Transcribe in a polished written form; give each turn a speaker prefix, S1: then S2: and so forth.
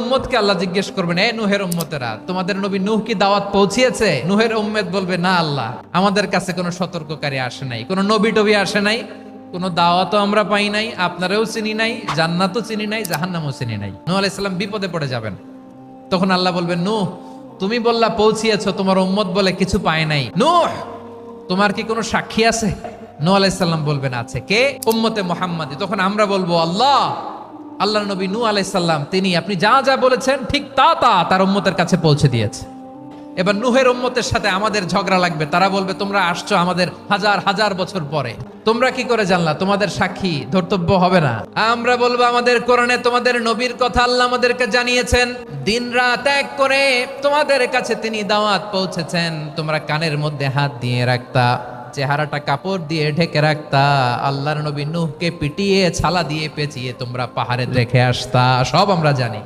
S1: উম্মতকে আল্লাহ জিজ্ঞেস করবেন, এ নূহের উম্মতেরা, তোমাদের নবী নূহ কি দাওয়াত পৌঁছিয়েছে? নূহের উম্মত বলবে, না আল্লাহ, আমাদের কাছে কোনো সতর্ককারী আসে নাই, কোনো নবী টবি আসে নাই, কোনো দাওয়াতও আমরা পাই নাই, আপনারাও চিনি নাই, জান্নাতও চিনি নাই, জাহান্নামও চিনি নাই। নূহ আলাইহিস সালাম বিপদে পড়ে যাবেন। তখন আল্লাহ বলবেন, নূহ তুমি বললা পৌঁছিয়েছো, তোমার উম্মত বলে কিছু পায় নাই। নূহ তোমার কি কোনো সাক্ষী আছে? নূহ আলাইহিস সালাম বলবেন, আছে। কে? উম্মতে মুহাম্মাদি। তখন আমরা বলবো, আল্লাহ, আল্লাহর নবী নূহ আলাইহিস সালাম তিনি আপনি যা যা বলেছেন ঠিক তা তা তার উম্মতের কাছে পৌঁছে দিয়েছে। এবার নূহের উম্মতের সাথে আমাদের ঝগড়া লাগবে। তারা বলবে, তোমরা আসছো আমাদের হাজার হাজার বছর পরে, তোমরা কি করে জানলা? তোমাদের সাক্ষী ধর্তব্য হবে না? আমরা বলবো, আমাদের কোরআনে তোমাদের নবীর কথা আল্লাহ আমাদেরকে জানিয়েছেন, দিন রাত এক করে তোমাদের কাছে তিনি দাওয়াত পৌঁছেছেন। তোমরা কানের মধ্যে হাত দিয়ে রাখতা, চেহারাটা কাপড় দিয়ে ঢেকে রাখতা, আল্লাহর নবী নূহকে পিটিয়ে ছালা দিয়ে পেঁচিয়ে তোমরা পাহাড়ে রেখে আসতা, সব আমরা জানি।